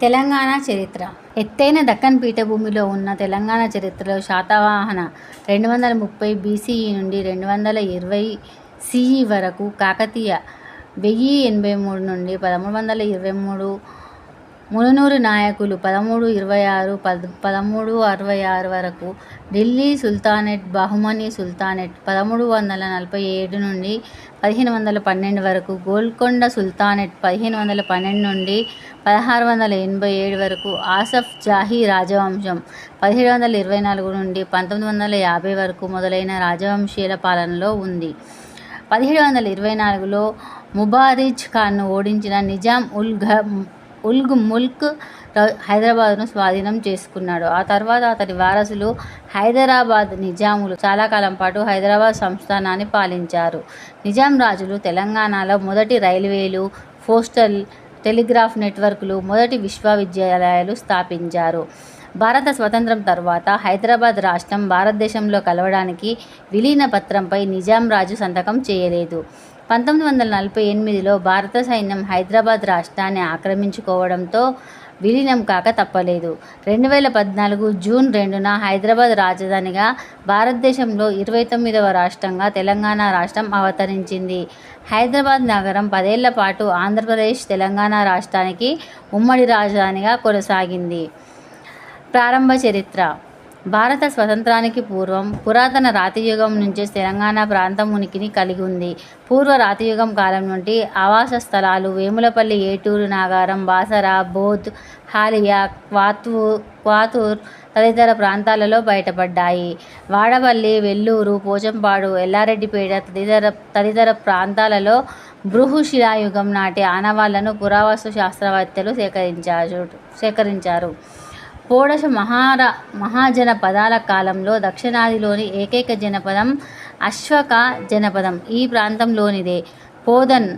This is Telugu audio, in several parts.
తెలంగాణ చరిత్ర. ఎత్తైన దక్కన్ పీఠభూమిలో ఉన్న తెలంగాణ చరిత్రలో శాతవాహన 230 బీసీఈ నుండి 220 సీఈ వరకు, కాకతీయ 1083 నుండి 1323, మునునూరు నాయకులు 1326 1366 వరకు, ఢిల్లీ సుల్తానేట్ బహమనీ సుల్తానేట్ 1347 నుండి 1512 వరకు, గోల్కొండ సుల్తానేట్ 1512 నుండి 1687 వరకు, ఆసఫ్ జాహీ రాజవంశం 1724 నుండి 1950 వరకు మొదలైన రాజవంశీయుల పాలనలో ఉంది. 1724లో ముబారిజ్ ఖాన్ను ఓడించిన నిజాం ఉల్ ముల్క్ హైదరాబాద్ను స్వాధీనం చేసుకున్నాడు. ఆ తర్వాత అతడి వారసులు హైదరాబాద్ నిజాములు చాలా కాలం పాటు హైదరాబాద్ సంస్థానాన్ని పాలించారు. నిజాం రాజులు తెలంగాణలో మొదటి రైల్వేలు, పోస్టల్ టెలిగ్రాఫ్ నెట్వర్క్లు, మొదటి విశ్వవిద్యాలయాలు స్థాపించారు. భారత స్వతంత్రం తర్వాత హైదరాబాద్ రాష్ట్రం భారతదేశంలో కలవడానికి విలీన పత్రంపై నిజాం రాజు సంతకం చేయలేదు. 1948లో భారత సైన్యం హైదరాబాద్ రాష్ట్రాన్ని ఆక్రమించుకోవడంతో విలీనం కాక తప్పలేదు. 2014 జూన్ 2న హైదరాబాద్ రాజధానిగా, భారతదేశంలో 29వ రాష్ట్రంగా తెలంగాణ రాష్ట్రం అవతరించింది. హైదరాబాద్ నగరం 10 ఏళ్ల పాటు ఆంధ్రప్రదేశ్, తెలంగాణ రాష్ట్రానికి ఉమ్మడి రాజధానిగా కొనసాగింది. ప్రారంభ చరిత్ర. భారత స్వతంత్రానికి పూర్వం పురాతన రాతియుగం నుంచే తెలంగాణ ప్రాంతం ఉనికిని కలిగి ఉంది. పూర్వ రాతియుగం కాలం నుండి ఆవాస స్థలాలు వేములపల్లి, ఏటూరు, నాగారం, బాసర, బోధ్, హాలియా, క్వాతూర్ తదితర ప్రాంతాలలో బయటపడ్డాయి. వాడపల్లి, వెల్లూరు, పోచంపాడు, ఎల్లారెడ్డిపేట తదితర ప్రాంతాలలో బృహశిలాయుగం నాటి ఆనవాళ్లను పురావస్తు శాస్త్రవేత్తలు సేకరించారు. షోడశ మహాజనపదాల కాలంలో దక్షిణాదిలోని ఏకైక జనపదం అశ్వక జనపదం ఈ ప్రాంతంలోనిదే. బోధన్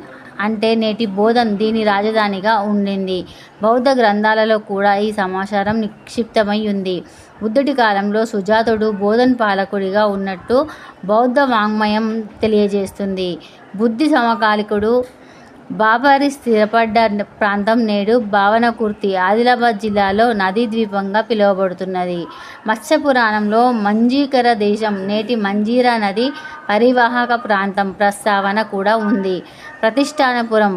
అంటే నేటి బోధన్ దీని రాజధానిగా ఉండింది. బౌద్ధ గ్రంథాలలో కూడా ఈ సమాచారం నిక్షిప్తమై ఉంది. బుద్ధుడి కాలంలో సుజాతుడు బోధన్ పాలకుడిగా ఉన్నట్టు బౌద్ధ వాంగ్మయం తెలియజేస్తుంది. బుద్ధి సమకాలికుడు బాబరి స్థిరపడ్డ ప్రాంతం నేడు భావనకుర్తి, ఆదిలాబాద్ జిల్లాలో నదీ ద్వీపంగా పిలువబడుతున్నది. మత్స్య పురాణంలో మంజీకర దేశం, నేటి మంజీరా నది పరివాహక ప్రాంతం ప్రస్తావన కూడా ఉంది. ప్రతిష్టానపురం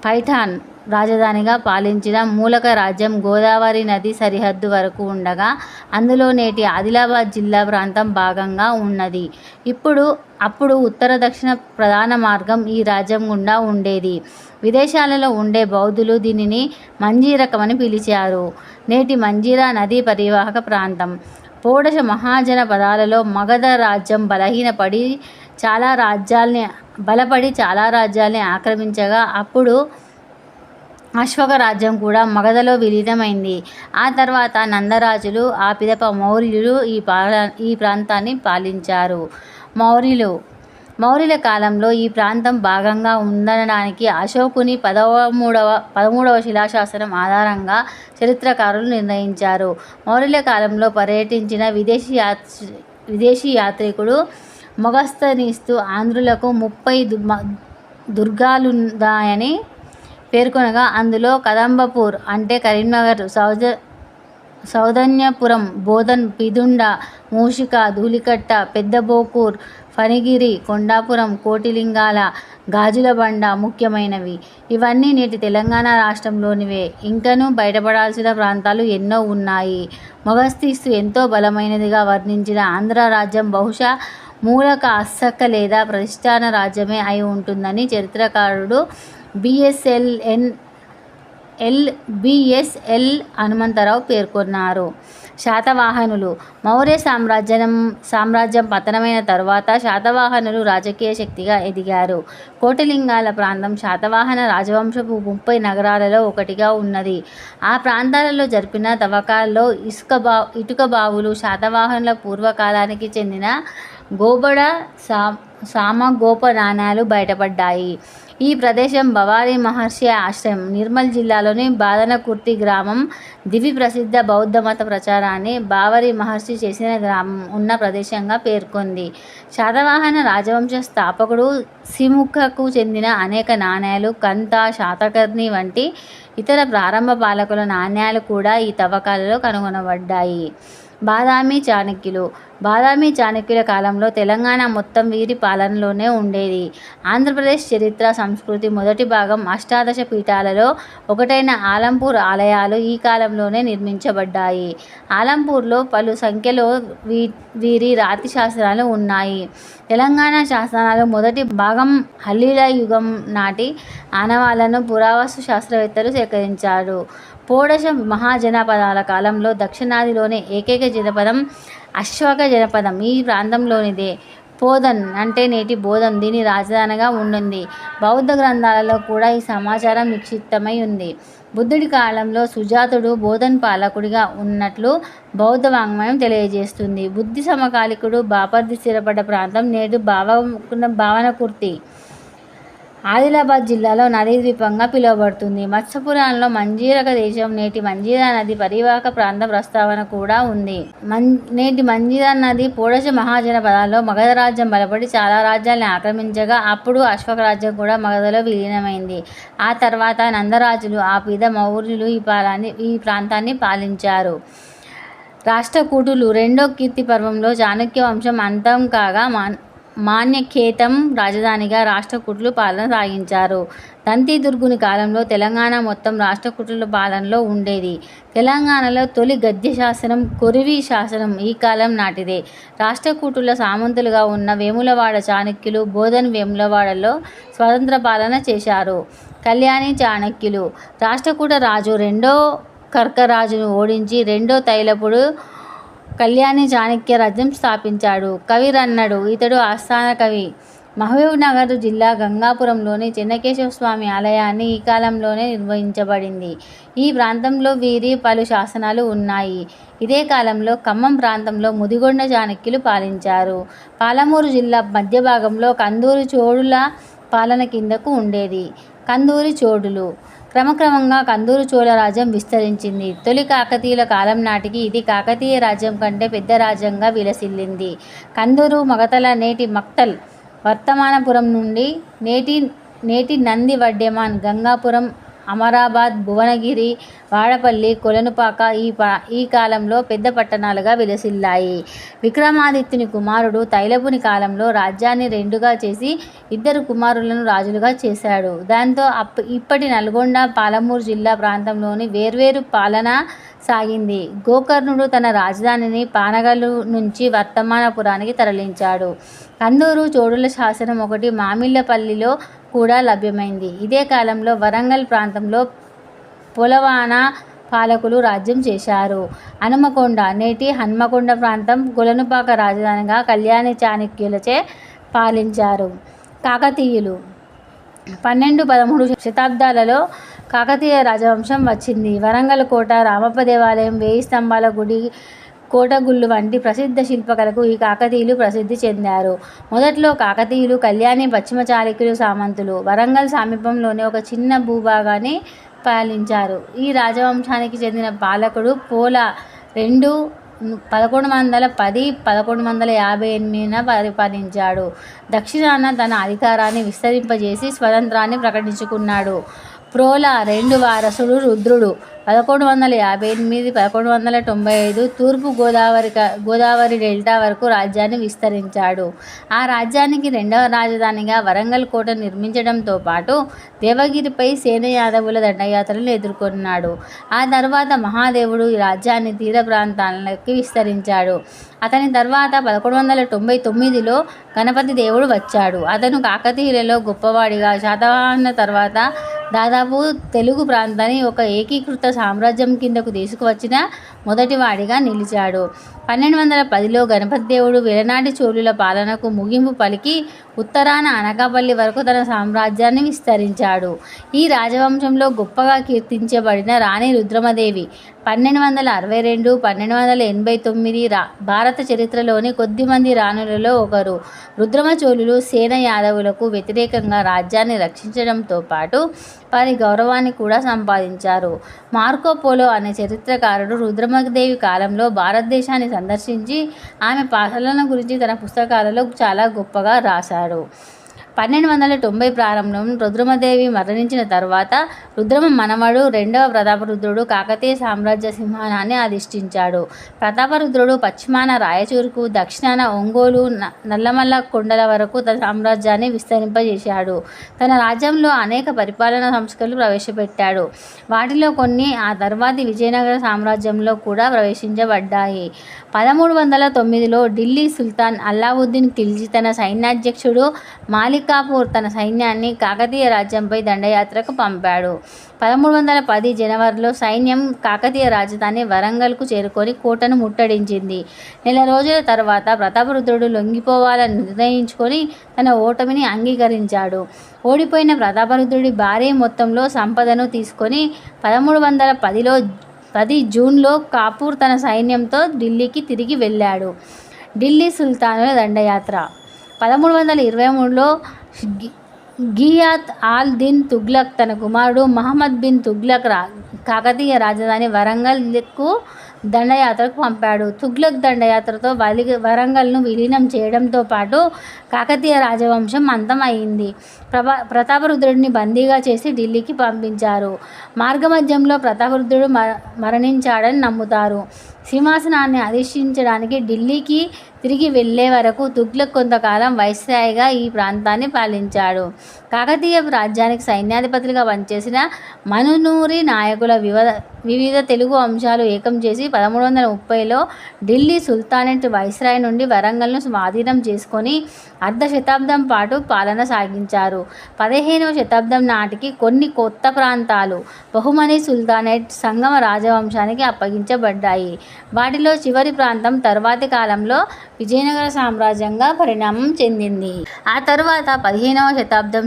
పైఠాన్ రాజధానిగా పాలించిన మూలక రాజ్యం గోదావరి నది సరిహద్దు వరకు ఉండగా, అందులో నేటి ఆదిలాబాద్ జిల్లా ప్రాంతం భాగంగా ఉన్నది. అప్పుడు ఉత్తర దక్షిణ ప్రధాన మార్గం ఈ రాజ్యం గుండా ఉండేది. విదేశాలలో ఉండే బౌద్ధులు దీనిని మంజీరకమని పిలిచారు. నేటి మంజీరా నదీ పరివాహక ప్రాంతం. షోడశ మహాజనపదాలలో మగధ రాజ్యం బలపడి చాలా రాజ్యాల్ని ఆక్రమించగా, అప్పుడు అశ్వక రాజ్యం కూడా మగధలో విలీనమైంది. ఆ తర్వాత నందరాజులు, ఆ పిదప మౌర్యులు ఈ ప్రాంతాన్ని పాలించారు. మౌర్యుల కాలంలో ఈ ప్రాంతం భాగంగా ఉండడానికి అశోకుని 13వ శిలాశాసనం ఆధారంగా చరిత్రకారులు నిర్ణయించారు. మౌర్యుల కాలంలో పర్యటించిన విదేశీ యాత్రికుడు మొగస్తనీస్తు ఆంధ్రులకు 30 దుర్గాలున్నాయని పేర్కొనగా, అందులో కదంబపూర్ అంటే కరీంనగర్, సౌదన్యపురం, బోధన్, పిదుండ, మూషిక, ధూళికట్ట, పెద్దబోకూర్, ఫణిగిరి, కొండాపురం, కోటిలింగాల, గాజులబండ ముఖ్యమైనవి. ఇవన్నీ నేటి తెలంగాణ రాష్ట్రంలోనివే. ఇంకనూ బయటపడాల్సిన ప్రాంతాలు ఎన్నో ఉన్నాయి. మొగస్తీస్తు ఎంతో బలమైనదిగా వర్ణించిన ఆంధ్ర రాజ్యం బహుశా మూలక అస్సక లేదా ప్రతిష్టాన రాజ్యమే అయి ఉంటుందని చరిత్రకారుడు బిఎస్ఎల్ హనుమంతరావు పేర్కొన్నారు. శాతవాహనులు. మౌర్య సామ్రాజ్యం పతనమైన తరువాత శాతవాహనులు రాజకీయ శక్తిగా ఎదిగారు. కోటిలింగాల ప్రాంతం శాతవాహన రాజవంశపు 30 నగరాలలో ఒకటిగా ఉన్నది. ఆ ప్రాంతాలలో జరిపిన తవ్వకాల్లో ఇటుక బావులు, శాతవాహనుల పూర్వకాలానికి చెందిన గోబడ సామగోప నాణేలు బయటపడ్డాయి. ఈ ప్రదేశం భవారీ మహర్షి ఆశ్రమం, నిర్మల్ జిల్లాలోని బాదనకుర్తి గ్రామం దివి ప్రసిద్ధ బౌద్ధమత ప్రచారాన్ని బావరి మహర్షి చేసిన గ్రామం ఉన్న ప్రదేశంగా పేర్కొంది. శాతవాహన రాజవంశ స్థాపకుడు సిముఖకు చెందిన అనేక నాణేలు, కంత, శాతకర్ణి వంటి ఇతర ప్రారంభ పాలకుల నాణ్యాలు కూడా ఈ తవ్వకాలలో కనుగొనబడ్డాయి. బాదామి చాళుక్యులు. బాదామి చాళుక్యుల కాలంలో తెలంగాణ మొత్తం వీరి పాలనలోనే ఉండేది. ఆంధ్రప్రదేశ్ చరిత్ర సంస్కృతి మొదటి భాగం అష్టాదశ పీఠాలలో ఒకటైన ఆలంపూర్ ఆలయాలు ఈ కాలంలోనే నిర్మించబడ్డాయి. ఆలంపూర్లో పలు సంఖ్యలో వీరి రాతి శాసనాలు ఉన్నాయి. తెలంగాణ శాసనాలు మొదటి భాగం హల్లీల యుగం నాటి ఆనవాళ్లను పురావస్తు శాస్త్రవేత్తలు సేకరించారు. షోడశ మహాజనపదాల కాలంలో దక్షిణాదిలోని ఏకైక జనపదం అశ్వక జనపదం ఈ ప్రాంతంలోనిదే. బోధన్ అంటే నేటి బోధన్ దీని రాజధానిగా ఉండింది. బౌద్ధ గ్రంథాలలో కూడా ఈ సమాచారం నిక్షిప్తమై ఉంది. బుద్ధుడి కాలంలో సుజాతుడు బోధన్ పాలకుడిగా ఉన్నట్లు బౌద్ధ వాంగ్మయం తెలియజేస్తుంది. బుద్ధి సమకాలికుడు బాపర్ది స్థిరపడ్డ ప్రాంతం నేడు భావనకుర్తి ఆదిలాబాద్ జిల్లాలో నదీద్వీపంగా పిలువబడుతుంది. మత్స్యపురాణంలో మంజీరక దేశం నేటి మంజీరా నది పరివాహక ప్రాంత ప్రస్తావన కూడా ఉంది. నేటి మంజీరా నది షోడశ మహాజనపదాల్లో మగధ రాజ్యం బలపడి చాలా రాజ్యాల్ని ఆక్రమించగా అప్పుడు అశ్వక రాజ్యం కూడా మగధలో విలీనమైంది. ఆ తర్వాత నందరాజులు ఆ పిద మౌర్యులు ఈ ప్రాంతాన్ని పాలించారు. రాష్ట్రకూటులు. రెండో కీర్తి పర్వంలో చాళుక్య వంశం అంతం కాగా మాన్యఖేతం రాజధానిగా రాష్ట్రకూటులు పాలన సాగించారు. దంతిదుర్గుని కాలంలో తెలంగాణ మొత్తం రాష్ట్రకూటుల పాలనలో ఉండేది. తెలంగాణలో తొలి గద్య శాసనం కొరివి శాసనం ఈ కాలం నాటిదే. రాష్ట్రకూటుల సామంతులుగా ఉన్న వేములవాడ చాళుక్యులు బోధన్ వేములవాడలో స్వతంత్ర పాలన చేశారు. కళ్యాణి చాళుక్యులు. రాష్ట్రకూట రాజు రెండో కర్కరాజును ఓడించి రెండో తైలపుడు కళ్యాణి చాళుక్య రాజ్యం స్థాపించాడు. కవిరన్నడు. ఇతడు ఆస్థాన కవి. మహబూబ్నగర్ జిల్లా గంగాపురంలోని చెన్నకేశవ స్వామి ఆలయాన్ని ఈ కాలంలోనే నిర్వహించబడింది. ఈ ప్రాంతంలో వీరి పలు శాసనాలు ఉన్నాయి. ఇదే కాలంలో ఖమ్మం ప్రాంతంలో ముదిగొండ చాళుక్యులు పాలించారు. పాలమూరు జిల్లా మధ్య భాగంలో కందూరు చోళుల పాలన కిందకు ఉండేది. కందూరి చోళులు. క్రమక్రమంగా కందూరు చోళ రాజ్యం విస్తరించింది. తొలి కాకతీయుల కాలం నాటికి ఇది కాకతీయ రాజ్యం కంటే పెద్ద రాజ్యంగా విలసిల్లింది. కందూరు మగతల నేటి మక్తల్ వర్తమానపురం నుండి నేటి నంది వడ్డెమాన్ గంగాపురం అమరాబాద్ భువనగిరి వాడపల్లి కొలనుపాక ఈ కాలంలో పెద్ద పట్టణాలుగా విలసిల్లాయి. విక్రమాదిత్యుని కుమారుడు తైలపుని కాలంలో రాజ్యాన్ని రెండుగా చేసి ఇద్దరు కుమారులను రాజులుగా చేశాడు. దాంతో ఇప్పటి నల్గొండ పాలమూరు జిల్లా ప్రాంతంలోని వేర్వేరు పాలన సాగింది. గోకర్ణుడు తన రాజధానిని పానగల్లు నుంచి వర్తమానపురానికి తరలించాడు. కందూరు చోళుల శాసనం ఒకటి మామిళ్ళపల్లిలో కూడా లభ్యమైంది. ఇదే కాలంలో వరంగల్ ప్రాంతంలో పొలవాన పాలకులు రాజ్యం చేశారు. హనుమకొండ నేటి హన్మకొండ ప్రాంతం కొలనుపాక రాజధానిగా కళ్యాణి చాళుక్యులచే పాలించారు. కాకతీయులు. 12-13 శతాబ్దాలలో కాకతీయ రాజవంశం వచ్చింది. వరంగల్ కోట, రామప్ప దేవాలయం, 1000 స్తంభాల గుడి, కోటగుళ్ళు వంటి ప్రసిద్ధ శిల్పకళకు ఈ కాకతీయులు ప్రసిద్ధి చెందారు. మొదట్లో కాకతీయులు కళ్యాణి పశ్చిమ చాళుక్యులు సామంతులు వరంగల్ సమీపంలోని ఒక చిన్న భూభాగాన్ని పాలించారు. ఈ రాజవంశానికి చెందిన పాలకుడు పోల II 1110-1158 పరిపాలించాడు. దక్షిణాన తన అధికారాన్ని విస్తరింపజేసి స్వతంత్రాన్ని ప్రకటించుకున్నాడు. ప్రోల II వారసుడు రుద్రుడు 1158-1195 తూర్పు గోదావరి డెల్టా వరకు రాజ్యాన్ని విస్తరించాడు. ఆ రాజ్యానికి రెండవ రాజధానిగా వరంగల్ కోట నిర్మించడంతో పాటు దేవగిరిపై సేన యాదవుల దండయాత్రలను ఎదుర్కొన్నాడు. ఆ తర్వాత మహాదేవుడు ఈ రాజ్యాన్ని తీర ప్రాంతాలకు విస్తరించాడు. అతని తర్వాత 1199లో గణపతి దేవుడు వచ్చాడు. అతను కాకతీయులలో గొప్పవాడిగా శాతవాహనుల తర్వాత దాదాపు తెలుగు ప్రాంతాన్ని ఒక ఏకీకృత సామ్రాజ్యం కిందకు తీసుకువచ్చిన మొదటివాడిగా నిలిచాడు. 1210లో గణపతి దేవుడు వెలనాటి చోళుల పాలనకు ముగింపు పలికి ఉత్తరాన అనకాపల్లి వరకు తన సామ్రాజ్యాన్ని విస్తరించాడు. ఈ రాజవంశంలో గొప్పగా కీర్తించబడిన రాణి రుద్రమదేవి 1262-1289 భారత చరిత్రలోని కొద్దిమంది రాణులలో ఒకరు. రుద్రమ చోళులు సేన యాదవులకు వ్యతిరేకంగా రాజ్యాన్ని రక్షించడంతో పాటు వారి గౌరవాన్ని కూడా సంపాదించారు. మార్కో పోలో అనే చరిత్రకారుడు రుద్రమదేవి కాలంలో భారతదేశాన్ని సందర్శించి ఆమె పాలన గురించి తన పుస్తకాలలో చాలా గొప్పగా రాశాడు. 1290 ప్రారంభంలో రుద్రమదేవి మరణించిన తర్వాత రుద్రమ మనవడు రెండవ ప్రతాపరుద్రుడు కాకతీయ సామ్రాజ్య సింహానాన్ని అధిష్ఠించాడు. ప్రతాపరుద్రుడు పశ్చిమాన రాయచూరుకు, దక్షిణాన ఒంగోలు, నల్లమల్ల కొండల వరకు తన సామ్రాజ్యాన్ని విస్తరింపజేశాడు. తన రాజ్యంలో అనేక పరిపాలనా సంస్కరణలు ప్రవేశపెట్టాడు. వాటిలో కొన్ని ఆ తర్వాతి విజయనగర సామ్రాజ్యంలో కూడా ప్రవేశించబడ్డాయి. 1309లో ఢిల్లీ సుల్తాన్ అల్లావుద్దీన్ ఖిల్జీ తన సైన్యాధ్యక్షుడు మాలికాపూర్ తన సైన్యాన్ని కాకతీయ రాజ్యంపై దండయాత్రకు పంపాడు. 1310 జనవరిలో సైన్యం కాకతీయ రాజధాని వరంగల్కు చేరుకొని కోటను ముట్టడించింది. నెల రోజుల తర్వాత ప్రతాపరుద్రుడు లొంగిపోవాలని నిర్ణయించుకొని తన ఓటమిని అంగీకరించాడు. ఓడిపోయిన ప్రతాపరుద్రుడి భారీ మొత్తంలో సంపదను తీసుకొని 1310 జూన్లో కాపూర్ తన సైన్యంతో ఢిల్లీకి తిరిగి వెళ్ళాడు. ఢిల్లీ సుల్తానుల దండయాత్ర 1323లో గియాత్ ఆల్ దిన్ తుగ్లక్ తన కుమారుడు మహమ్మద్ బిన్ తుగ్లక్ కాకతీయ రాజధాని వరంగల్కు దండయాత్రకు పంపాడు. తుగ్లక్ దండయాత్రతో వరంగల్ను విలీనం చేయడంతో పాటు కాకతీయ రాజవంశం అంతమైంది. ప్రతాపరుద్రుడిని బందీగా చేసి ఢిల్లీకి పంపించారు. మార్గమధ్యంలో ప్రతాపరుద్రుడు మరణించాడని నమ్ముతారు. సింహాసనాన్ని అధిష్ఠించడానికి ఢిల్లీకి తిరిగి వెళ్లే వరకు తుగ్లక్ కొంతకాలం వైస్రాయ్గా ఈ ప్రాంతాన్ని పాలించాడు. కాకతీయ రాజ్యానికి సైన్యాధిపతులుగా పనిచేసిన మనునూరి నాయకుల వివిధ తెలుగు అంశాలు ఏకం చేసి 1330లో ఢిల్లీ సుల్తానేట్ వైస్రాయ్ నుండి వరంగల్ను స్వాధీనం చేసుకొని అర్ధ శతాబ్దం పాటు పాలన సాగించారు. 15వ శతాబ్దం నాటికి కొన్ని కొత్త ప్రాంతాలు బహుమనీ సుల్తానేట్ సంగమ రాజవంశానికి అప్పగించబడ్డాయి. వాటిలో చివరి ప్రాంతం తర్వాతి కాలంలో విజయనగర సామ్రాజ్యంగా పరిణామం చెందింది. ఆ తర్వాత 15వ శతాబ్దం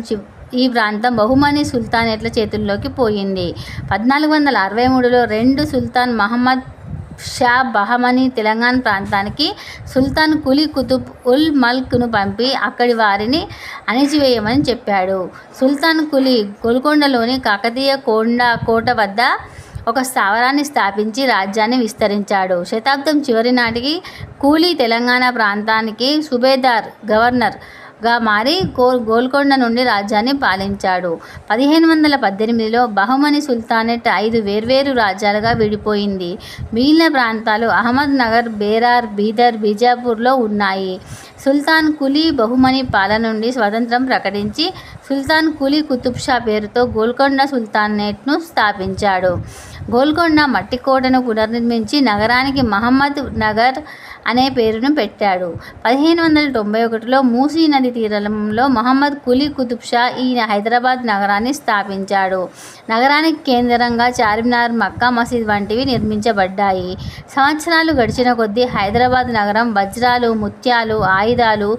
ఈ ప్రాంతం బహుమనీ సుల్తానేట్ల చేతుల్లోకి పోయింది. 1463లో రెండు సుల్తాన్ మహమ్మద్ షా బహమనీ తెలంగాణ ప్రాంతానికి సుల్తాన్ కులీ కుతుబ్ ఉల్ మల్క్ను పంపి అక్కడి వారిని అణిచివేయమని చెప్పాడు. సుల్తాన్ కులీ గోల్కొండలోని కాకతీయ కోట వద్ద ఒక స్థావరాన్ని స్థాపించి రాజ్యాన్ని విస్తరించాడు. శతాబ్దం చివరి నాటికి కూలీ తెలంగాణ ప్రాంతానికి సుబేదార్ గవర్నర్గా మారి గోల్కొండ నుండి రాజ్యాన్ని పాలించాడు. 1518లో బహమనీ సుల్తానేట్ 5 వేర్వేరు రాజ్యాలుగా విడిపోయింది. మిగిలిన ప్రాంతాలు అహ్మద్ నగర్, బేరార్, బీదర్, బీజాపూర్లో ఉన్నాయి. సుల్తాన్ కులీ బహుమనీ పాలన నుండి స్వతంత్రం ప్రకటించి సుల్తాన్ కులీ కుతుబ్ షా పేరుతో గోల్కొండ సుల్తానేట్ను స్థాపించాడు. గోల్కొండ మట్టికోటను పునర్నిర్మించి నగరానికి మహమ్మద్ నగర్ అనే పేరును పెట్టాడు. 1591లో మూసీ నది తీరంలో మహమ్మద్ కులీ కుతుబ్ షా ఈ హైదరాబాద్ నగరాన్ని స్థాపించాడు. నగరానికి కేంద్రంగా చార్మినార్, మక్కా మసీద్ వంటివి నిర్మించబడ్డాయి. సంవత్సరాలు గడిచిన కొద్దీ హైదరాబాద్ నగరం వజ్రాలు, ముత్యాలు, ఆయుధాలు,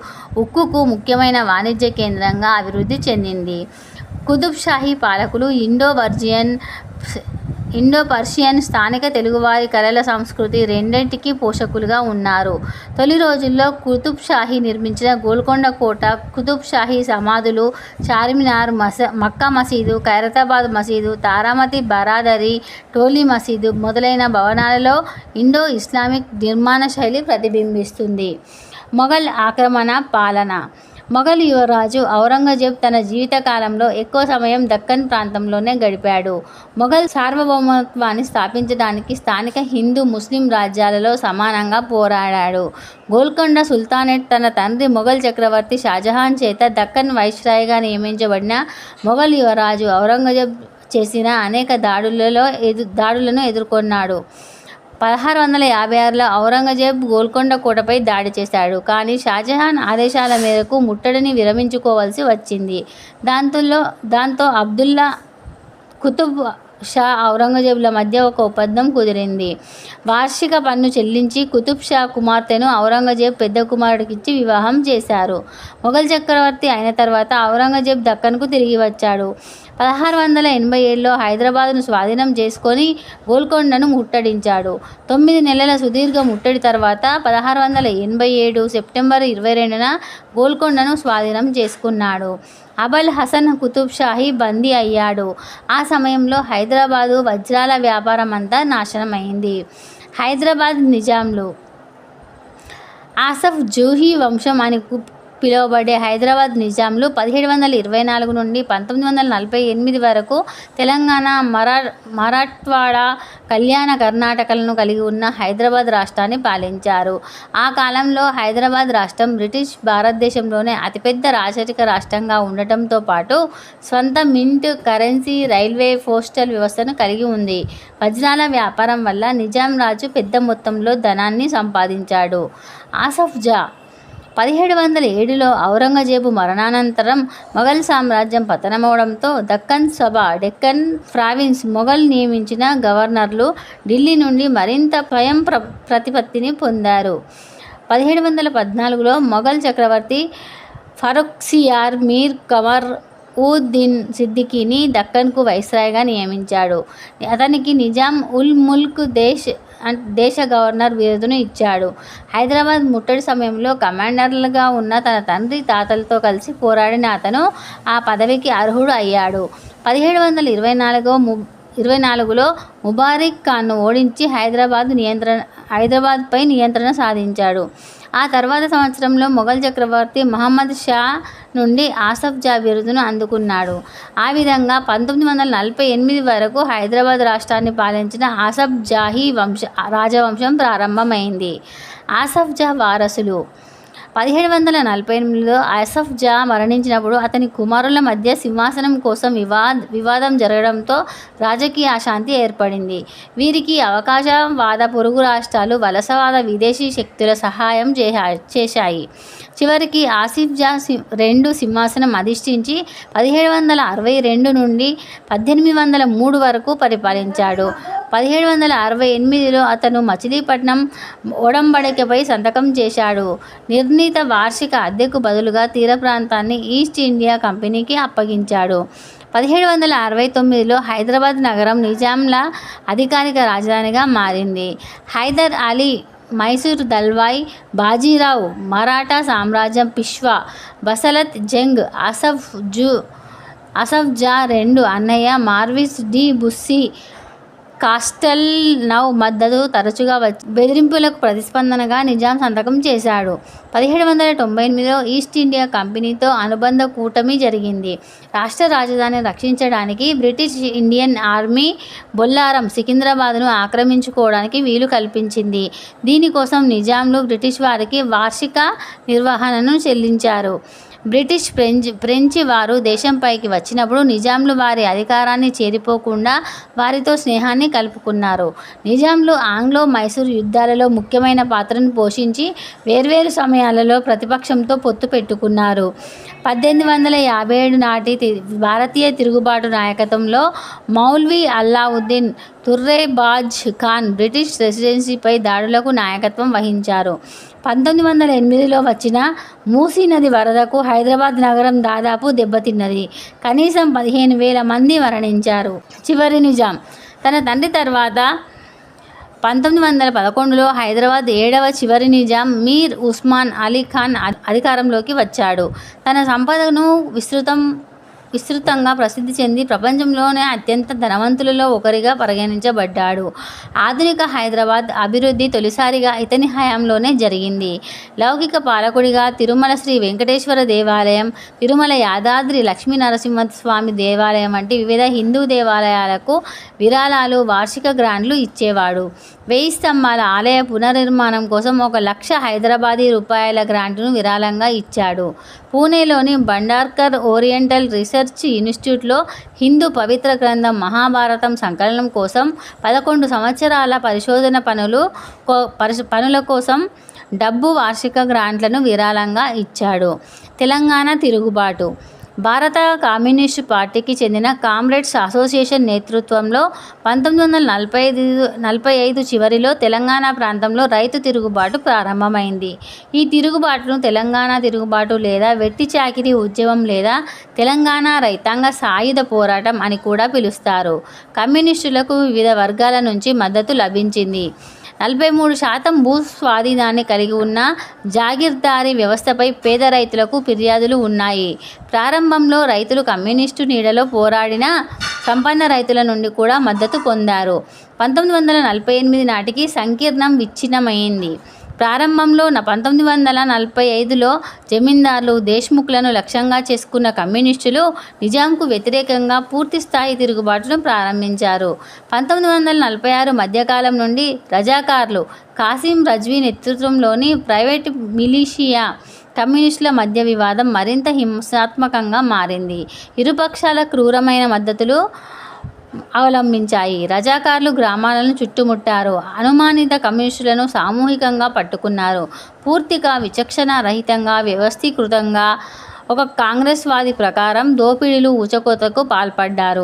ఉక్కుకు ముఖ్యమైన వాణిజ్య కేంద్రంగా అభివృద్ధి చెందింది. కుతుబ్ షాహీ పాలకులు ఇండో పర్షియన్, స్థానిక తెలుగువారి కళల సంస్కృతి రెండింటికి పోషకులుగా ఉన్నారు. తొలి రోజుల్లో కుతుబ్ షాహీ నిర్మించిన గోల్కొండ కోట, కుతుబ్ షాహీ సమాధులు, చార్మినార్, మక్కా మసీదు, ఖైరతాబాద్ మసీదు, తారామతి బరాదరి, టోలీ మసీదు మొదలైన భవనాలలో ఇండో ఇస్లామిక్ నిర్మాణ శైలి ప్రతిబింబిస్తుంది. మొఘల్ ఆక్రమణ పాలన. మొఘల్ యువరాజు ఔరంగజేబ్ తన జీవితకాలంలో ఎక్కువ సమయం దక్కన్ ప్రాంతంలోనే గడిపాడు. మొఘల్ సార్వభౌమత్వాన్ని స్థాపించడానికి స్థానిక హిందూ, ముస్లిం రాజ్యాలలో సమానంగా పోరాడాడు. గోల్కొండ సుల్తానేట్ తన తండ్రి మొఘల్ చక్రవర్తి షాజహాన్ చేత దక్కన్ వైస్రాయ్గా నియమించబడిన మొఘల్ యువరాజు ఔరంగజేబ్ చేసిన అనేక దాడులను ఎదుర్కొన్నాడు. 1656లో ఔరంగజేబ్ గోల్కొండ కోటపై దాడి చేశాడు. కానీ షాజహాన్ ఆదేశాల మేరకు ముట్టడిని విరమించుకోవాల్సి వచ్చింది. దాంతో అబ్దుల్లా కుతుబ్ షా, ఔరంగజేబుల మధ్య ఒక ఒప్పందం కుదిరింది. వార్షిక పన్ను చెల్లించి కుతుబ్ షా కుమార్తెను ఔరంగజేబ్ పెద్ద కుమారుడికిచ్చి వివాహం చేశారు. మొఘల్ చక్రవర్తి అయిన తర్వాత ఔరంగజేబ్ దక్కన్కు తిరిగి వచ్చాడు. 1687లో హైదరాబాద్ను స్వాధీనం చేసుకొని గోల్కొండను ముట్టడించాడు. 9 నెలల సుదీర్ఘ ముట్టడి తర్వాత 1687 సెప్టెంబర్ 22న గోల్కొండను స్వాధీనం చేసుకున్నాడు. అబల్ హసన్ కుతుబ్ షాహీ బందీ అయ్యాడు. ఆ సమయంలో హైదరాబాదు వజ్రాల వ్యాపారం అంతా నాశనమైంది. హైదరాబాద్ నిజాంలు. ఆసఫ్ జూహీ వంశం అని పిలువబడే హైదరాబాద్ నిజాంలు 1724 నుండి 1948 వరకు తెలంగాణ, మరాఠ్వాడా, కళ్యాణ కర్ణాటకలను కలిగి ఉన్న హైదరాబాద్ రాష్ట్రాన్ని పాలించారు. ఆ కాలంలో హైదరాబాద్ రాష్ట్రం బ్రిటిష్ భారతదేశంలోనే అతిపెద్ద రాచరిక రాష్ట్రంగా ఉండటంతో పాటు స్వంత మింట్ కరెన్సీ, రైల్వే, పోస్టల్ వ్యవస్థను కలిగి ఉంది. వజ్రాల వ్యాపారం వల్ల నిజాం రాజు పెద్ద మొత్తంలో ధనాన్ని సంపాదించాడు. ఆసఫ్ జా 1707లో ఔరంగజేబు మరణానంతరం మొఘల్ సామ్రాజ్యం పతనమవడంతో దక్కన్ సభ, డెక్కన్ ప్రావిన్స్ మొఘల్ నియమించిన గవర్నర్లు ఢిల్లీ నుండి మరింత స్వయం ప్రతిపత్తిని పొందారు. 1714లో మొఘల్ చక్రవర్తి ఫరూఖ్సియార్ మీర్ కమర్ ఉద్ దిన్ సిద్దికీని దక్కన్కు వైస్రాయ్గా నియమించాడు. అతనికి నిజాం ఉల్ ముల్క్ దేశ గవర్నర్ బిరుదును ఇచ్చాడు. హైదరాబాద్ ముట్టడి సమయంలో కమాండర్లుగా ఉన్న తన తండ్రి, తాతలతో కలిసి పోరాడిన అతను ఆ పదవికి అర్హుడు అయ్యాడు. 1724లో ముబారిక్ ఖాన్ను ఓడించి హైదరాబాద్పై నియంత్రణ సాధించాడు. ఆ తర్వాత సంవత్సరంలో మొఘల్ చక్రవర్తి మహమ్మద్ షా నుండి ఆసఫ్ జా బిరుదును అందుకున్నాడు. ఆ విధంగా 1948 వరకు హైదరాబాద్ రాష్ట్రాన్ని పాలించిన ఆసఫ్ జాహీ రాజవంశం ప్రారంభమైంది. ఆసఫ్ జా వారసులు 1748లో ఆసఫ్ జా మరణించినప్పుడు అతని కుమారుల మధ్య సింహాసనం కోసం వివాదం జరగడంతో రాజకీయ అశాంతి ఏర్పడింది. వీరికి అవకాశవాద పొరుగు రాష్ట్రాలు, వలసవాద విదేశీ శక్తుల సహాయం చేశాయి. చివరికి ఆసిఫ్ జా రెండు సింహాసనం అధిష్ఠించి 1762 నుండి 1803 వరకు పరిపాలించాడు. 1768లో అతను మచిలీపట్నం ఒడంబడికపై సంతకం చేశాడు. నిర్ణీత వార్షిక అద్దెకు బదులుగా తీర ప్రాంతాన్ని ఈస్ట్ ఇండియా కంపెనీకి అప్పగించాడు. 1769లో హైదరాబాద్ నగరం నిజాంల అధికారిక రాజధానిగా మారింది. హైదర్ అలీ, మైసూర్ దల్వాయి, బాజీరావు, మరాఠా సామ్రాజ్యం, పిష్వా, బసలత్ జంగ్, ఆసఫ్ జా రెండు అన్నయ్య మార్విస్ డి బుస్సీ, కాస్టల్ నౌ మద్దతు తరచుగా బెదిరింపులకు ప్రతిస్పందనగా నిజాం సంతకం చేశాడు. 1798లో ఈస్ట్ ఇండియా కంపెనీతో అనుబంధ కూటమి జరిగింది. రాష్ట్ర రాజధానిని రక్షించడానికి బ్రిటిష్ ఇండియన్ ఆర్మీ బొల్లారం, సికింద్రాబాద్ను ఆక్రమించుకోవడానికి వీలు కల్పించింది. దీనికోసం నిజాంలు బ్రిటిష్ వారికి వార్షిక నిర్వహణను చెల్లించారు. బ్రిటిష్, ఫ్రెంచి వారు దేశంపైకి వచ్చినప్పుడు నిజాంలు వారి అధికారాన్ని చేరిపోకుండా వారితో స్నేహాన్ని కలుపుకున్నారు. నిజాంలు ఆంగ్లో మైసూర్ యుద్ధాలలో ముఖ్యమైన పాత్రను పోషించి వేర్వేరు సమయాలలో ప్రతిపక్షంతో పొత్తు పెట్టుకున్నారు. 1857 నాటి భారతీయ తిరుగుబాటు నాయకత్వంలో మౌల్వీ అల్లావుద్దీన్ తుర్రేబాజ్ ఖాన్ బ్రిటిష్ రెసిడెన్సీపై దాడులకు నాయకత్వం వహించారు. 1908లో వచ్చిన మూసీ నది వరదకు హైదరాబాద్ నగరం దాదాపు దెబ్బతిన్నది. కనీసం 15,000 మంది మరణించారు. చివరి నిజాం తన తండ్రి తర్వాత 1911లో హైదరాబాద్ 7వ చివరి నిజాం మీర్ ఉస్మాన్ అలీ ఖాన్ అధికారంలోకి వచ్చాడు. తన సంపదను విస్తృతంగా ప్రసిద్ధి చెంది ప్రపంచంలోనే అత్యంత ధనవంతులలో ఒకరిగా పరిగణించబడ్డాడు. ఆధునిక హైదరాబాద్ అభివృద్ధి తొలిసారిగా ఇతని హయాంలోనే జరిగింది. లౌకిక పాలకుడిగా తిరుమల శ్రీ వెంకటేశ్వర దేవాలయం, తిరుమల యాదాద్రి లక్ష్మీనరసింహస్వామి దేవాలయం వంటి వివిధ హిందూ దేవాలయాలకు విరాళాలు, వార్షిక గ్రాంట్లు ఇచ్చేవాడు. 1000 స్తంభాల ఆలయ పునర్నిర్మాణం కోసం 1,00,000 హైదరాబాదీ రూపాయల గ్రాంటును విరాళంగా ఇచ్చాడు. పూణేలోని భండార్కర్ ఓరియంటల్ రీసెర్చ్ ఇన్స్టిట్యూట్లో హిందూ పవిత్ర గ్రంథం మహాభారతం సంకలనం కోసం 11 సంవత్సరాల పరిశోధన పనుల కోసం డబ్బు, వార్షిక గ్రాంట్లను విరాళంగా ఇచ్చాడు. తెలంగాణ తిరుగుబాటు భారత కమ్యూనిస్టు పార్టీకి చెందిన కామ్రేడ్స్ అసోసియేషన్ నేతృత్వంలో 1945 చివరిలో తెలంగాణ ప్రాంతంలో రైతు తిరుగుబాటు ప్రారంభమైంది. ఈ తిరుగుబాటును తెలంగాణ తిరుగుబాటు లేదా వెట్టి చాకిరీ ఉద్యమం లేదా తెలంగాణ రైతాంగ సాయుధ పోరాటం అని కూడా పిలుస్తారు. కమ్యూనిస్టులకు వివిధ వర్గాల నుంచి మద్దతు లభించింది. 43% భూస్వాధీనాన్ని కలిగి ఉన్న జాగీర్దారీ వ్యవస్థపై పేద రైతులకు ఫిర్యాదులు ఉన్నాయి. ప్రారంభంలో రైతులు కమ్యూనిస్టు నీడలో పోరాడిన సంపన్న రైతుల నుండి కూడా మద్దతు పొందారు. 1948 నాటికి సంకీర్ణం విచ్ఛిన్నమైంది. ప్రారంభంలో 1945లో జమీందార్లు దేశ్ముఖ్లను లక్ష్యంగా చేసుకున్న కమ్యూనిస్టులు నిజాంకు వ్యతిరేకంగా పూర్తిస్థాయి తిరుగుబాటును ప్రారంభించారు. 1946 మధ్యకాలం నుండి రజాకార్లు కాసిం రజ్వీ నేతృత్వంలోని ప్రైవేటు మిలిషియా కమ్యూనిస్టుల మధ్య వివాదం మరింత హింసాత్మకంగా మారింది. ఇరుపక్షాల క్రూరమైన మద్దతులు అవలంబించాయి. రజాకార్లు గ్రామాలను చుట్టుముట్టారు. అనుమానిత కమ్యూనిస్టులను సామూహికంగా పట్టుకున్నారు. పూర్తిగా విచక్షణ రహితంగా వ్యవస్థీకృతంగా ఒక కాంగ్రెస్ వాది ప్రకారం దోపిడీలు ఊచకోతకు పాల్పడ్డారు.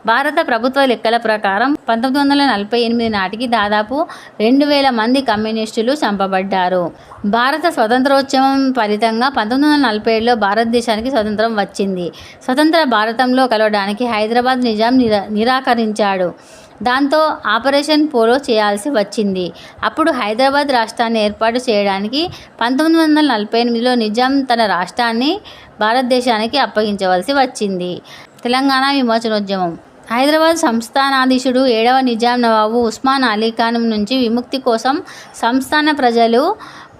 భారత ప్రభుత్వ లెక్కల ప్రకారం 1948 నాటికి దాదాపు 2000 మంది కమ్యూనిస్టులు చంపబడ్డారు. భారత స్వతంత్రోద్యమం ఫలితంగా 1947లో భారతదేశానికి స్వతంత్రం వచ్చింది. స్వతంత్ర భారతంలో కలవడానికి హైదరాబాద్ నిజాం నిరాకరించాడు. దాంతో ఆపరేషన్ పోలో చేయాల్సి వచ్చింది. అప్పుడు హైదరాబాద్ రాష్ట్రాన్ని ఏర్పాటు చేయడానికి 1948లో నిజాం తన రాష్ట్రాన్ని భారతదేశానికి అప్పగించవలసి వచ్చింది. తెలంగాణ విమోచనోద్యమం. హైదరాబాద్ సంస్థానాధీశుడు 7వ నిజాం నవాబు ఉస్మాన్ అలీ ఖాన్ నుంచి విముక్తి కోసం సంస్థాన ప్రజలు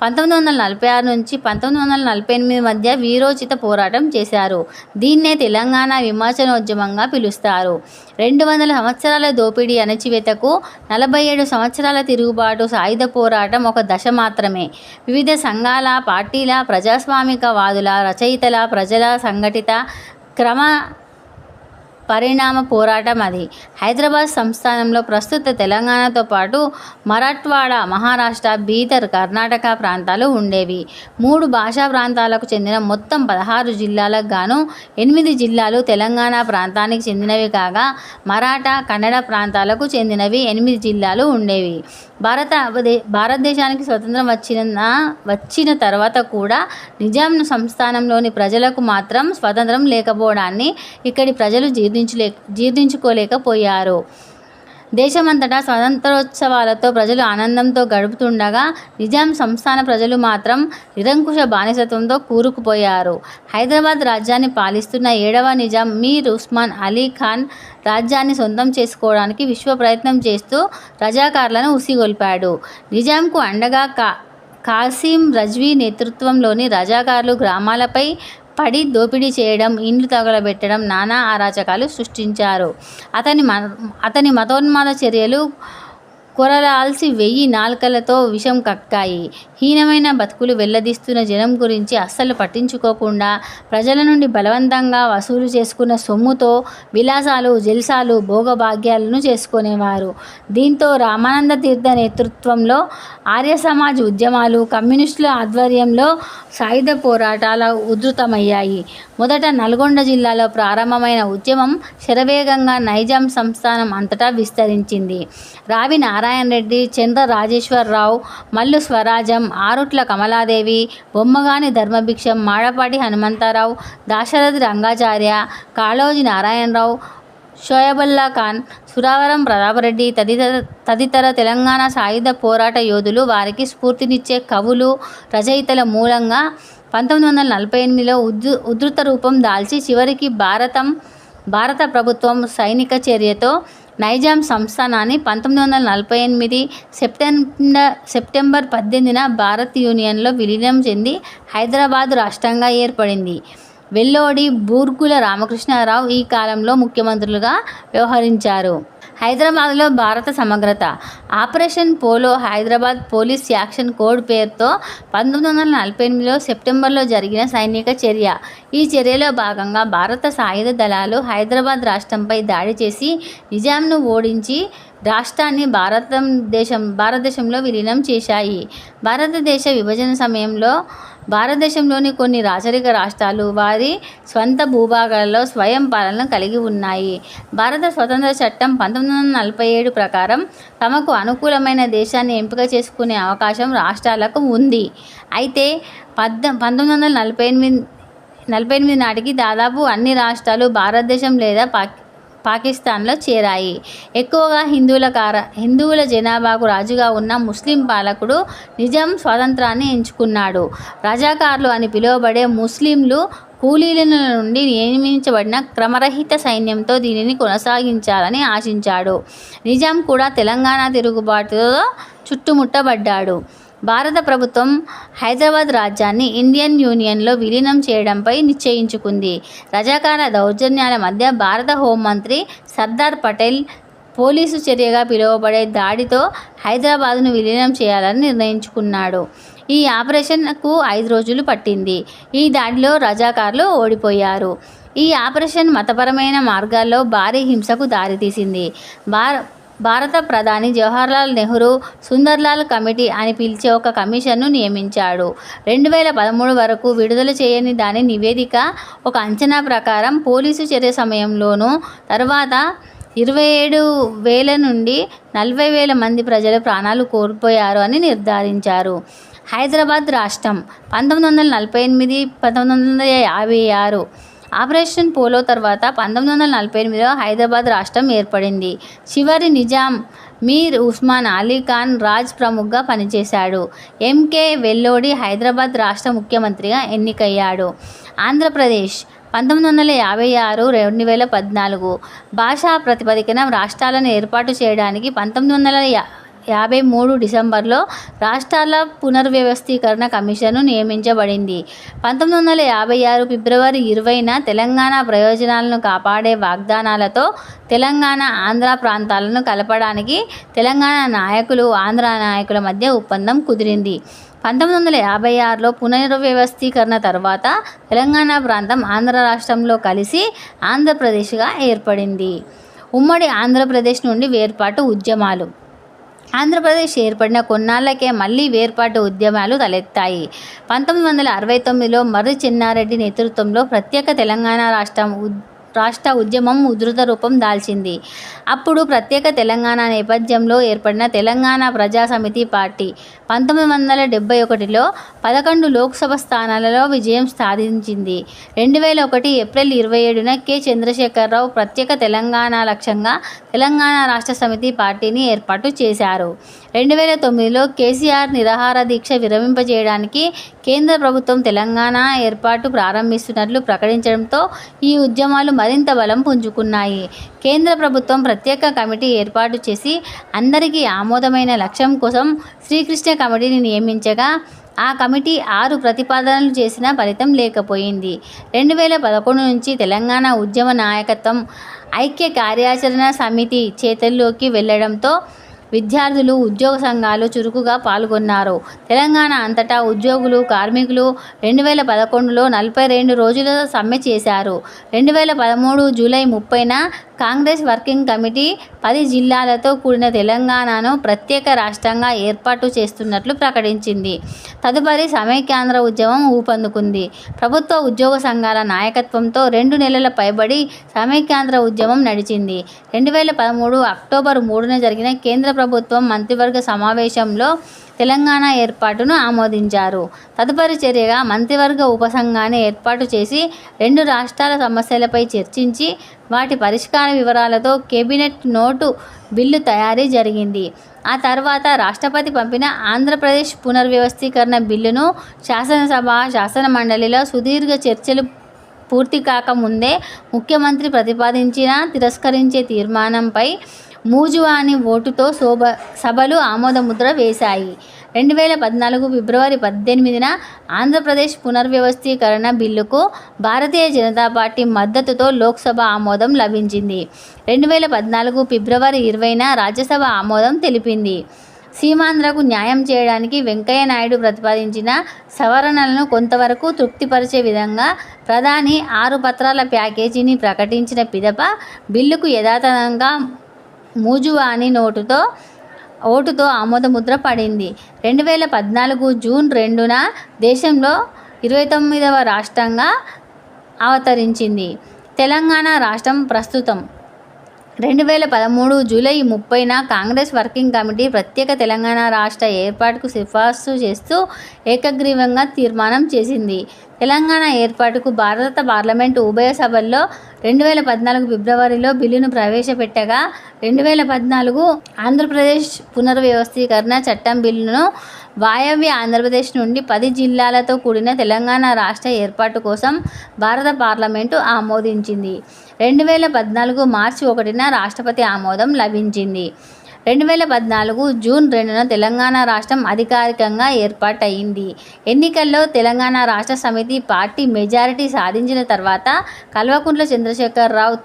1946 నుంచి 1948 మధ్య వీరోచిత పోరాటం చేశారు. దీన్నే తెలంగాణ విమోచనోద్యమంగా పిలుస్తారు. 200 సంవత్సరాల దోపిడీ అణచివేతకు 47 సంవత్సరాల తిరుగుబాటు సాయుధ పోరాటం ఒక దశ మాత్రమే. వివిధ సంఘాల, పార్టీల, ప్రజాస్వామిక వాదుల, రచయితల, ప్రజల సంఘటిత క్రమ పరిణామ పోరాటం అది. హైదరాబాద్ సంస్థానంలో ప్రస్తుత తెలంగాణతో పాటు మరాఠ్వాడా, మహారాష్ట్ర, బీదర్, కర్ణాటక ప్రాంతాలు ఉండేవి. 3 భాషా ప్రాంతాలకు చెందిన మొత్తం 16 జిల్లాలకు గాను 8 జిల్లాలు తెలంగాణ ప్రాంతానికి చెందినవి కాగా మరాఠా, కన్నడ ప్రాంతాలకు చెందినవి 8 జిల్లాలు ఉండేవి. భారతదేశానికి స్వతంత్రం వచ్చిన తర్వాత కూడా నిజాం సంస్థానంలోని ప్రజలకు మాత్రం స్వతంత్రం లేకపోవడాన్ని ఇక్కడి ప్రజలు జీర్ణించుకోలేకపోయారు. దేశమంతటా స్వతంత్రోత్సవాలతో ప్రజలు ఆనందంతో గడుపుతుండగా నిజాం సంస్థాన ప్రజలు మాత్రం నిరంకుశ బానిసత్వంతో కూరుకుపోయారు. హైదరాబాద్ రాజ్యాన్ని పాలిస్తున్న 7వ నిజాం మీర్ ఉస్మాన్ అలీ ఖాన్ రాజ్యాన్ని సొంతం చేసుకోవడానికి విశ్వ ప్రయత్నం చేస్తూ రజాకార్లను ఉసిగొల్పాడు. నిజాంకు అండగా కాసిం రజ్వీ నేతృత్వంలోని రజాకార్లు గ్రామాలపై పడి దోపిడీ చేయడం, ఇండ్లు తగలబెట్టడం, నానా అరాచకాలు సృష్టించారు. అతని మతోన్మాద చర్యలు కొరలాల్సి 1000 నాల్కలతో విషం కక్కాయి. హీనమైన బతుకులు వెల్లదీస్తున్న జనం గురించి అస్సలు పట్టించుకోకుండా ప్రజల నుండి బలవంతంగా వసూలు చేసుకున్న సొమ్ముతో విలాసాలు, జల్సాలు, భోగభాగ్యాలను చేసుకునేవారు. దీంతో రామానంద తీర్థ నేతృత్వంలో ఆర్య సమాజ్ ఉద్యమాలు, కమ్యూనిస్టుల ఆధ్వర్యంలో సాయుధ పోరాటాలు ఉధృతమయ్యాయి. మొదట నల్గొండ జిల్లాలో ప్రారంభమైన ఉద్యమం శరవేగంగా నైజాం సంస్థానం అంతటా విస్తరించింది. రావి నారాయణ రెడ్డి, చంద్ర రాజేశ్వరరావు, మల్లు స్వరాజం, ఆరుట్ల కమలాదేవి, బొమ్మగాని ధర్మభిక్షం, మాడపాటి హనుమంతరావు, దాశరథి రంగాచార్య, కాళోజీ నారాయణరావు, షోయబుల్లా ఖాన్, సురవరం ప్రతాపరెడ్డి తదితర తెలంగాణ సాయుధ పోరాట యోధులు, వారికి స్ఫూర్తినిచ్చే కవులు, రచయితల మూలంగా 1948లో ఉధృత రూపం దాల్చి చివరికి భారత ప్రభుత్వం సైనిక చర్యతో నైజాం సంస్థానాన్ని 1948 సెప్టెంబర్ 18న భారత్ యూనియన్లో విలీనం చెంది హైదరాబాద్ రాష్ట్రంగా ఏర్పడింది. వెల్లోడి, బూర్గుల రామకృష్ణారావు ఈ కాలంలో ముఖ్యమంత్రులుగా వ్యవహరించారు. హైదరాబాద్లో భారత సమగ్రత. Operation polo Hyderabad police action code పేరుతో 1948 సెప్టెంబర్లో జరిగిన సైనిక చర్య. ఈ చర్యలో భాగంగా భారత సాయుధ దళాలు హైదరాబాద్ రాష్ట్రంపై దాడి చేసి నిజాంను ఓడించి రాష్ట్రాన్ని భారతదేశంలో విలీనం చేశాయి. భారతదేశ విభజన సమయంలో భారతదేశంలోని కొన్ని రాచరిక రాష్ట్రాలు వారి స్వంత భూభాగాల్లో స్వయం పాలన కలిగి ఉన్నాయి. భారత స్వతంత్ర చట్టం 1947 ప్రకారం తమకు అనుకూలమైన దేశాన్ని ఎంపిక చేసుకునే అవకాశం రాష్ట్రాలకు ఉంది. అయితే 1948 నాటికి దాదాపు అన్ని రాష్ట్రాలు భారతదేశం లేదా పాకిస్తాన్లో చేరాయి. ఎక్కువగా హిందువుల జనాభాకు రాజుగా ఉన్న ముస్లిం పాలకుడు నిజాం స్వాతంత్రాన్ని ఎంచుకున్నాడు. రజాకార్లు అని పిలువబడే ముస్లింలు కూలీల నుండి నియమించబడిన క్రమరహిత సైన్యంతో దీనిని కొనసాగించాలని ఆశించాడు. నిజాం కూడా తెలంగాణ తిరుగుబాటుతో చుట్టుముట్టబడ్డాడు. భారత ప్రభుత్వం హైదరాబాద్ రాజ్యాన్ని ఇండియన్ యూనియన్లో విలీనం చేయడంపై నిశ్చయించుకుంది. రజాకార దౌర్జన్యాల మధ్య భారత హోంమంత్రి సర్దార్ పటేల్ పోలీసు చర్యగా పిలువబడే దాడితో హైదరాబాదును విలీనం చేయాలని నిర్ణయించుకున్నాడు. ఈ ఆపరేషన్కు 5 రోజులు పట్టింది. ఈ దాడిలో రజాకార్లు ఓడిపోయారు. ఈ ఆపరేషన్ మతపరమైన మార్గాల్లో భారీ హింసకు దారితీసింది. భారత ప్రధాని జవహర్లాల్ నెహ్రూ సుందర్లాల్ కమిటీ అని పిలిచే ఒక కమిషన్ను నియమించాడు. 2013 వరకు విడుదల చేయని దాని నివేదిక ఒక అంచనా ప్రకారం పోలీసు చర్య సమయంలోనూ తర్వాత 27,000 నుండి 40,000 మంది ప్రజలు ప్రాణాలు కోల్పోయారు అని నిర్ధారించారు. హైదరాబాద్ రాష్ట్రం 1948-1956 ఆపరేషన్ పోలో తర్వాత 1948లో హైదరాబాద్ రాష్ట్రం ఏర్పడింది. చివరి నిజాం మీర్ ఉస్మాన్ అలీ ఖాన్ రాజ్ ప్రముఖగా పనిచేశాడు. ఎంకే వెల్లోడి హైదరాబాద్ రాష్ట్ర ముఖ్యమంత్రిగా ఎన్నికయ్యాడు. ఆంధ్రప్రదేశ్ 1956-2014 భాషా ప్రాతిపదికన రాష్ట్రాలను ఏర్పాటు చేయడానికి 1953 డిసెంబర్లో రాష్ట్రాల పునర్వ్యవస్థీకరణ కమిషను నియమించబడింది. 1956 ఫిబ్రవరి 20న తెలంగాణ ప్రయోజనాలను కాపాడే వాగ్దానాలతో తెలంగాణ ఆంధ్ర ప్రాంతాలను కలపడానికి తెలంగాణ నాయకులు ఆంధ్ర నాయకుల మధ్య ఒప్పందం కుదిరింది. 1956లో పునర్వ్యవస్థీకరణ తర్వాత తెలంగాణ ప్రాంతం ఆంధ్ర రాష్ట్రంలో కలిసి ఆంధ్రప్రదేశ్గా ఏర్పడింది. ఉమ్మడి ఆంధ్రప్రదేశ్ నుండి వేర్పాటు ఉద్యమాలు. ఆంధ్రప్రదేశ్ ఏర్పడిన కొన్నాళ్లకే మళ్లీ వేర్పాటు ఉద్యమాలు తలెత్తాయి. 1969లో మర్రి చెన్నారెడ్డి నేతృత్వంలో ప్రత్యేక తెలంగాణ రాష్ట్ర ఉద్యమం ఉధృత రూపం దాల్చింది. అప్పుడు ప్రత్యేక తెలంగాణ నేపథ్యంలో ఏర్పడిన తెలంగాణ ప్రజా సమితి పార్టీ 1971లో 11 లోక్సభ స్థానాలలో విజయం సాధించింది. 2001 ఏప్రిల్ 27న కె. చంద్రశేఖరరావు ప్రత్యేక తెలంగాణ లక్ష్యంగా తెలంగాణ రాష్ట్ర సమితి పార్టీని ఏర్పాటు చేశారు. 2009లో కేసీఆర్ నిరాహార దీక్ష విరమింపజేయడానికి కేంద్ర ప్రభుత్వం తెలంగాణ ఏర్పాటు ప్రారంభిస్తున్నట్లు ప్రకటించడంతో ఈ ఉద్యమాలు మరింత బలం పుంజుకున్నాయి. కేంద్ర ప్రభుత్వం ప్రత్యేక కమిటీ ఏర్పాటు చేసి అందరికీ ఆమోదమైన లక్ష్యం కోసం శ్రీకృష్ణ కమిటీని నియమించగా ఆ కమిటీ 6 ప్రతిపాదనలు చేసినా ఫలితం లేకపోయింది. 2011 నుంచి తెలంగాణ ఉద్యమ నాయకత్వం ఐక్య కార్యాచరణ సమితి చేతుల్లోకి వెళ్లడంతో విద్యార్థులు, ఉద్యోగ సంఘాలు చురుకుగా పాల్గొన్నారు. తెలంగాణ అంతటా ఉద్యోగులు, కార్మికులు 2011లో 42 రోజుల సమ్మె చేశారు. 2013 జూలై 30న కాంగ్రెస్ వర్కింగ్ కమిటీ 10 జిల్లాలతో కూడిన తెలంగాణను ప్రత్యేక రాష్ట్రంగా ఏర్పాటు చేస్తున్నట్లు ప్రకటించింది. తదుపరి సమైక్యాంధ్ర ఉద్యమం ఊపందుకుంది. ప్రభుత్వ ఉద్యోగ సంఘాల నాయకత్వంతో 2 నెలల పైబడి సమైక్యాంధ్ర ఉద్యమం నడిచింది. 2013 అక్టోబర్ 3న జరిగిన కేంద్ర ప్రభుత్వం మంత్రివర్గ సమావేశంలో తెలంగాణ ఏర్పాటును ఆమోదించారు. తదుపరి చర్యగా మంత్రివర్గ ఉపసంఘాన్ని ఏర్పాటు చేసి 2 రాష్ట్రాల సమస్యలపై చర్చించి వాటి పరిష్కార వివరాలతో కేబినెట్ నోటు బిల్లు తయారీ జరిగింది. ఆ తర్వాత రాష్ట్రపతి పంపిన ఆంధ్రప్రదేశ్ పునర్వ్యవస్థీకరణ బిల్లును శాసనసభ, శాసనమండలిలో సుదీర్ఘ చర్చలు పూర్తి కాకముందే ముఖ్యమంత్రి ప్రతిపాదించిన తిరస్కరించే తీర్మానంపై మూజువాణి ఓటుతో సభలు ఆమోదముద్ర వేశాయి. 2014 ఫిబ్రవరి 18న ఆంధ్రప్రదేశ్ పునర్వ్యవస్థీకరణ బిల్లుకు భారతీయ జనతా పార్టీ మద్దతుతో లోక్సభ ఆమోదం లభించింది. 2014 ఫిబ్రవరి 20న రాజ్యసభ ఆమోదం తెలిపింది. సీమాంధ్రకు న్యాయం చేయడానికి వెంకయ్య నాయుడు ప్రతిపాదించిన సవరణలను కొంతవరకు తృప్తిపరిచే విధంగా ప్రధాని 6 పత్రాల ప్యాకేజీని ప్రకటించిన పిదప బిల్లుకు యథాతథంగా మూజువాణి ఓటుతో ఆమోదముద్ర పడింది. 2014 జూన్ 2న దేశంలో 29వ రాష్ట్రంగా అవతరించింది. తెలంగాణ రాష్ట్రం ప్రస్తుతం 2013 జూలై 30న కాంగ్రెస్ వర్కింగ్ కమిటీ ప్రత్యేక తెలంగాణ రాష్ట్ర ఏర్పాటుకు సిఫార్సు చేస్తూ ఏకగ్రీవంగా తీర్మానం చేసింది. తెలంగాణ ఏర్పాటుకు భారత పార్లమెంటు ఉభయ సభల్లో 2014 ఫిబ్రవరిలో బిల్లును ప్రవేశపెట్టగా 2014 ఆంధ్రప్రదేశ్ పునర్వ్యవస్థీకరణ చట్టం బిల్లును వాయవ్య ఆంధ్రప్రదేశ్ నుండి 10 జిల్లాలతో కూడిన తెలంగాణ రాష్ట్ర ఏర్పాటు కోసం భారత పార్లమెంటు ఆమోదించింది. 2014 మార్చి 1న రాష్ట్రపతి ఆమోదం లభించింది. 2014 జూన్ 2న తెలంగాణ రాష్ట్రం అధికారికంగా ఏర్పాటయింది. ఎన్నికల్లో తెలంగాణ రాష్ట్ర సమితి పార్టీ మెజారిటీ సాధించిన తర్వాత కల్వకుంట్ల చంద్రశేఖరరావు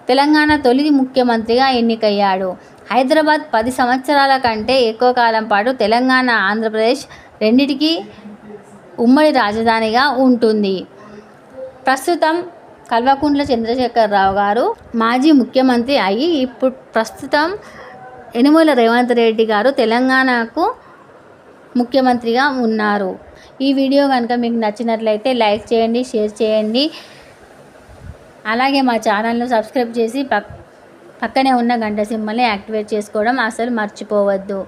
తెలంగాణ తొలి ముఖ్యమంత్రిగా ఎన్నికయ్యాడు. హైదరాబాద్ 10 సంవత్సరాల కంటే ఎక్కువ కాలం పాటు తెలంగాణ, ఆంధ్రప్రదేశ్ రెండిటికీ ఉమ్మడి రాజధానిగా ఉంటుంది. ప్రస్తుతం కల్వకుంట్ల చంద్రశేఖరరావు గారు మాజీ ముఖ్యమంత్రి అయి ప్రస్తుతం యనుమల రేవంత్ రెడ్డి గారు తెలంగాణకు ముఖ్యమంత్రిగా ఉన్నారు. ఈ వీడియో కనుక మీకు నచ్చినట్లయితే లైక్ చేయండి, షేర్ చేయండి. అలాగే మా ఛానల్ను సబ్స్క్రైబ్ చేసి పక్కనే ఉన్న గంట సింబల్ని యాక్టివేట్ చేసుకోవడం అసలు మర్చిపోవద్దు.